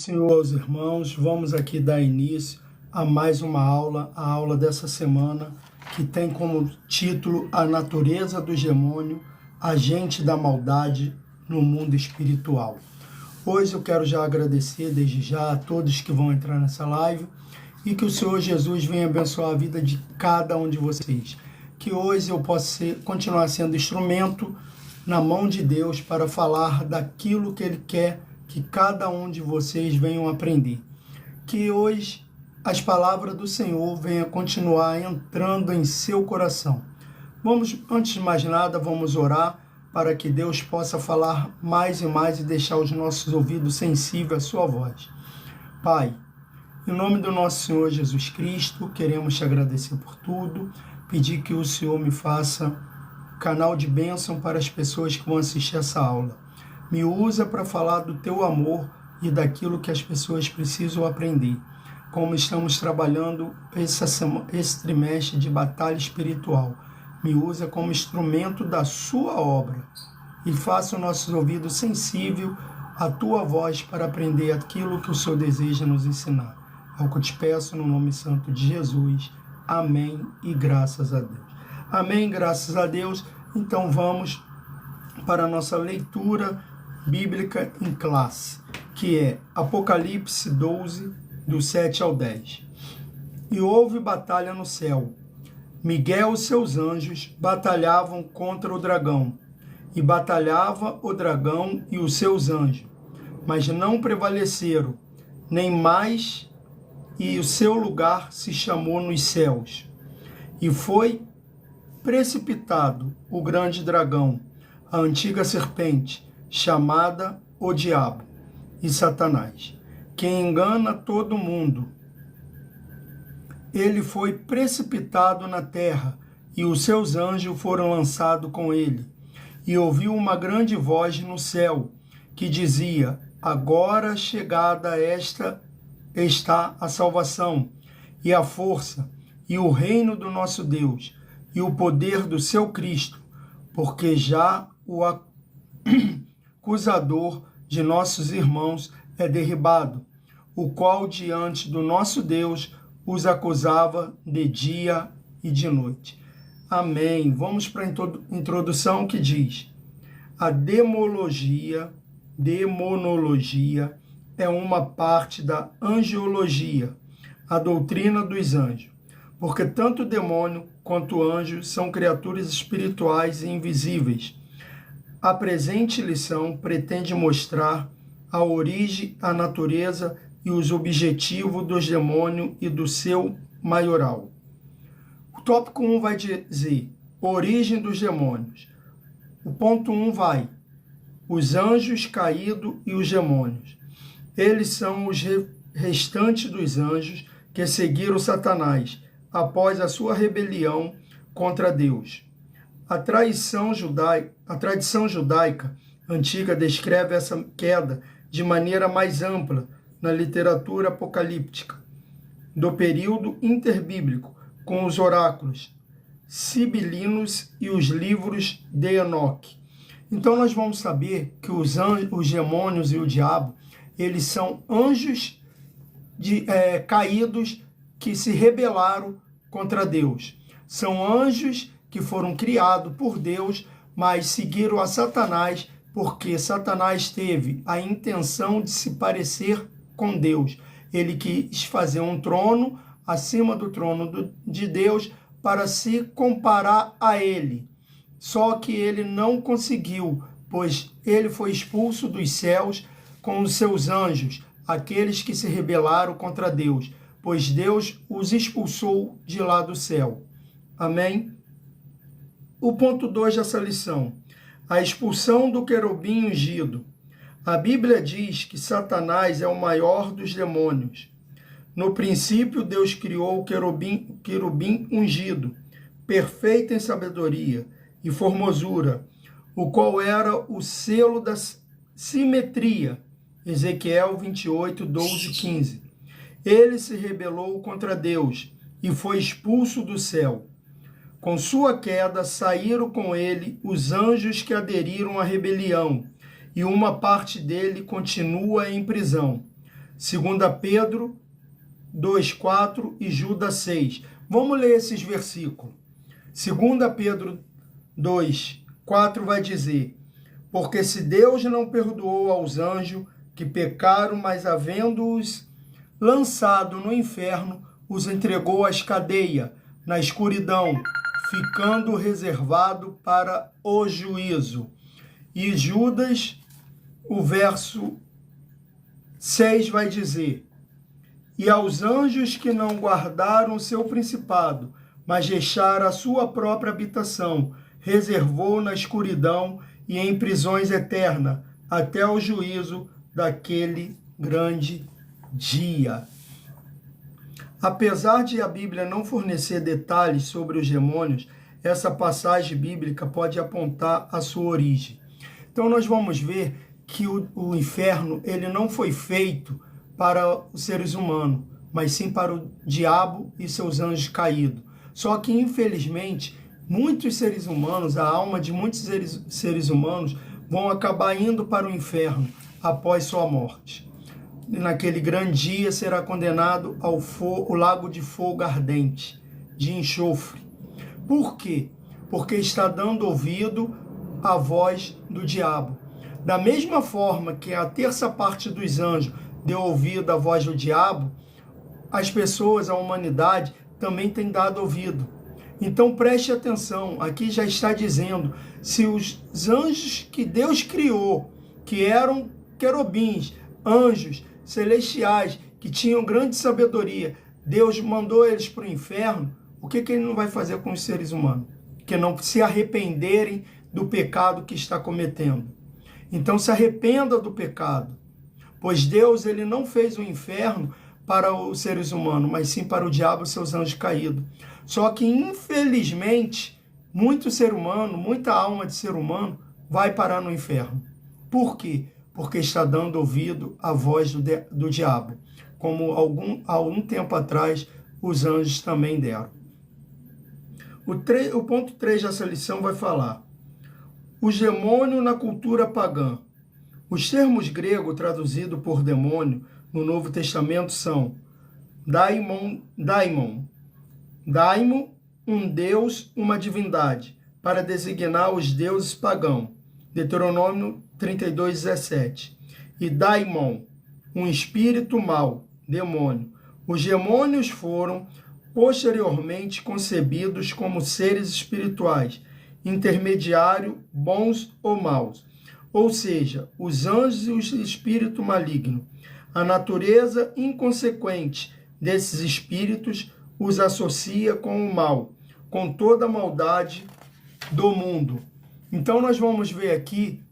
Senhor aos irmãos, vamos aqui dar início a mais uma aula, a aula dessa semana, que tem como título A Natureza do Demônio, Agente da Maldade no Mundo Espiritual. Hoje eu quero já agradecer desde já a todos que vão entrar nessa live e que o Senhor Jesus venha abençoar a vida de cada um de vocês. Que hoje eu possa continuar sendo instrumento na mão de Deus para falar daquilo que Ele quer que cada um de vocês venham aprender. Que hoje as palavras do Senhor venham continuar entrando em seu coração. Antes de mais nada, vamos orar para que Deus possa falar mais e mais e deixar os nossos ouvidos sensíveis à sua voz. Pai, em nome do nosso Senhor Jesus Cristo, queremos te agradecer por tudo, pedir que o Senhor me faça canal de bênção para as pessoas que vão assistir essa aula. Me usa para falar do teu amor e daquilo que as pessoas precisam aprender. Como estamos trabalhando esse trimestre de batalha espiritual. Me usa como instrumento da sua obra e faça os nossos ouvidos sensíveis à tua voz para aprender aquilo que o Senhor deseja nos ensinar. É o que eu te peço no nome santo de Jesus. Amém e graças a Deus. Amém, graças a Deus. Então vamos para a nossa leitura bíblica em classe, que é Apocalipse 12, do 7 ao 10. E houve batalha no céu. Miguel e seus anjos batalhavam contra o dragão, e batalhava o dragão e os seus anjos, mas não prevaleceram, nem mais, e o seu lugar se chamou nos céus. E foi precipitado o grande dragão, a antiga serpente, chamada o Diabo e Satanás, que engana todo mundo. Ele foi precipitado na terra, e os seus anjos foram lançados com ele. E ouviu uma grande voz no céu, que dizia: agora chegada esta está a salvação, e a força, e o reino do nosso Deus, e o poder do seu Cristo, porque já o acusador de nossos irmãos é derribado, o qual diante do nosso Deus os acusava de dia e de noite. Amém. Vamos para a introdução que diz: a demonologia é uma parte da angiologia, a doutrina dos anjos, porque tanto demônio quanto anjo são criaturas espirituais e invisíveis. A presente lição pretende mostrar a origem, a natureza e os objetivos dos demônios e do seu maioral. O tópico 1 vai dizer origem dos demônios. O ponto 1 vai os anjos caídos e os demônios. Eles são os restantes dos anjos que seguiram Satanás após a sua rebelião contra Deus. A tradição judaica antiga descreve essa queda de maneira mais ampla na literatura apocalíptica do período interbíblico, com os oráculos sibilinos e os livros de Enoque. Então nós vamos saber que os demônios e o diabo, eles são anjos caídos que se rebelaram contra Deus. São anjos que foram criados por Deus, mas seguiram a Satanás, porque Satanás teve a intenção de se parecer com Deus. Ele quis fazer um trono acima do trono de Deus para se comparar a ele. Só que ele não conseguiu, pois ele foi expulso dos céus com os seus anjos, aqueles que se rebelaram contra Deus, pois Deus os expulsou de lá do céu. Amém? O ponto 2 dessa lição, a expulsão do querubim ungido. A Bíblia diz que Satanás é o maior dos demônios. No princípio, Deus criou o querubim ungido, perfeito em sabedoria e formosura, o qual era o selo da simetria. Ezequiel 28, 12, 15. Ele se rebelou contra Deus e foi expulso do céu. Com sua queda, saíram com ele os anjos que aderiram à rebelião, e uma parte dele continua em prisão. 2 Pedro 2,4 e Judas 6. Vamos ler esses versículos. 2 Pedro 2,4 vai dizer: porque se Deus não perdoou aos anjos que pecaram, mas havendo-os lançado no inferno, os entregou às cadeias, na escuridão, ficando reservado para o juízo. E Judas, o verso 6 vai dizer: e aos anjos que não guardaram o seu principado, mas deixaram a sua própria habitação, reservou na escuridão e em prisões eternas, até o juízo daquele grande dia. Apesar de a Bíblia não fornecer detalhes sobre os demônios, essa passagem bíblica pode apontar a sua origem. Então nós vamos ver que o inferno ele não foi feito para os seres humanos, mas sim para o diabo e seus anjos caídos. Só que, infelizmente, muitos seres humanos, a alma de muitos seres humanos vão acabar indo para o inferno após sua morte. E naquele grande dia será condenado ao lago de fogo ardente, de enxofre. Por quê? Porque está dando ouvido à voz do diabo. Da mesma forma que a terça parte dos anjos deu ouvido à voz do diabo, as pessoas, a humanidade, também tem dado ouvido. Então preste atenção, aqui já está dizendo, se os anjos que Deus criou, que eram querubins, anjos celestiais, que tinham grande sabedoria, Deus mandou eles para o inferno, o que ele não vai fazer com os seres humanos? Que não se arrependerem do pecado que está cometendo. Então se arrependa do pecado, pois Deus ele não fez o inferno para os seres humanos, mas sim para o diabo e seus anjos caídos. Só que, infelizmente, muito ser humano, muita alma de ser humano vai parar no inferno. Por quê? Porque está dando ouvido à voz do diabo, como algum tempo atrás os anjos também deram. O ponto 3 dessa lição vai falar: os demônios na cultura pagã. Os termos gregos traduzidos por demônio no Novo Testamento são daimon, um deus, uma divindade, para designar os deuses pagãos, Deuteronômio 32:17, e daimon, um espírito mau, demônio. Os demônios foram posteriormente concebidos como seres espirituais, intermediários, bons ou maus. Ou seja, os anjos e os espíritos malignos. A natureza inconsequente desses espíritos os associa com o mal, com toda a maldade do mundo. Então nós vamos ver aqui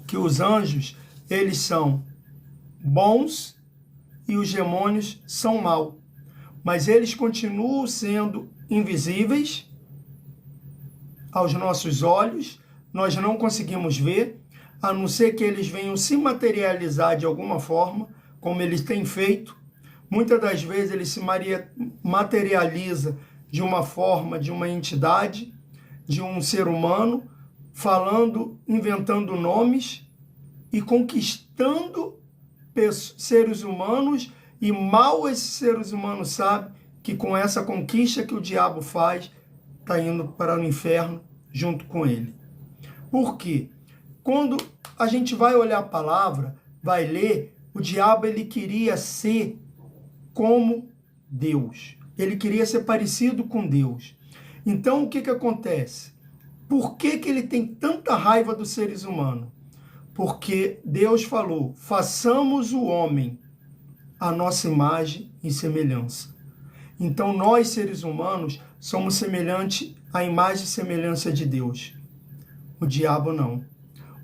que os anjos, eles são bons e os demônios são maus. Mas eles continuam sendo invisíveis aos nossos olhos, nós não conseguimos ver, a não ser que eles venham se materializar de alguma forma, como eles têm feito. Muitas das vezes ele se materializa de uma forma, de uma entidade, de um ser humano, falando, inventando nomes e conquistando seres humanos, e mal esses seres humanos sabem que com essa conquista que o diabo faz, está indo para o inferno junto com ele. Por quê? Quando a gente vai olhar a palavra, vai ler, o diabo ele queria ser como Deus. Ele queria ser parecido com Deus. Então, o que acontece? Por que ele tem tanta raiva dos seres humanos? Porque Deus falou, façamos o homem a nossa imagem e semelhança. Então, nós, seres humanos, somos semelhantes à imagem e semelhança de Deus. O diabo não.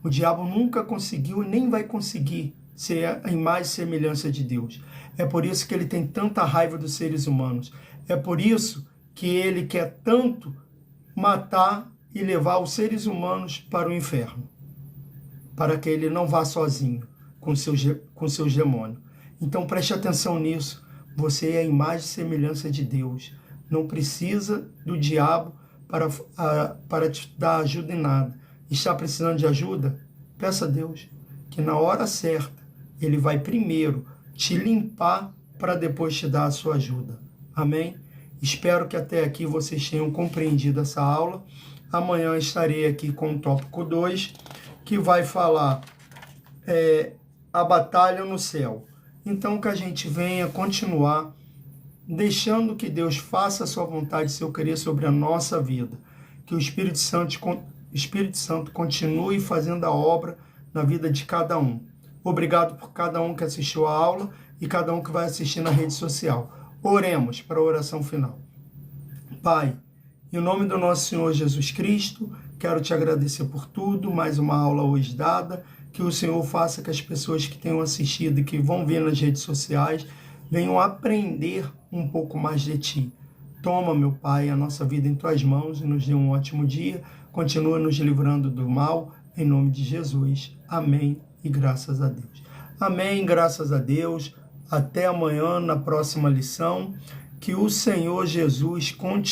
O diabo nunca conseguiu e nem vai conseguir ser a imagem e semelhança de Deus. É por isso que ele tem tanta raiva dos seres humanos. É por isso que ele quer tanto matar e levar os seres humanos para o inferno, para que ele não vá sozinho com seus demônios. Então preste atenção nisso. Você é a imagem e semelhança de Deus. Não precisa do diabo para te dar ajuda em nada. Está precisando de ajuda? Peça a Deus que na hora certa ele vai primeiro te limpar para depois te dar a sua ajuda. Amém? Espero que até aqui vocês tenham compreendido essa aula. Amanhã estarei aqui com o tópico 2, que vai falar a batalha no céu. Então, que a gente venha continuar deixando que Deus faça a sua vontade, seu querer sobre a nossa vida. Que o Espírito Santo continue fazendo a obra na vida de cada um. Obrigado por cada um que assistiu a aula e cada um que vai assistir na rede social. Oremos para a oração final. Pai, em nome do nosso Senhor Jesus Cristo, quero te agradecer por tudo, mais uma aula hoje dada, que o Senhor faça que as pessoas que tenham assistido e que vão ver nas redes sociais venham aprender um pouco mais de Ti. Toma, meu Pai, a nossa vida em Tuas mãos e nos dê um ótimo dia. Continua nos livrando do mal, em nome de Jesus. Amém e graças a Deus. Amém, graças a Deus. Até amanhã, na próxima lição. Que o Senhor Jesus continue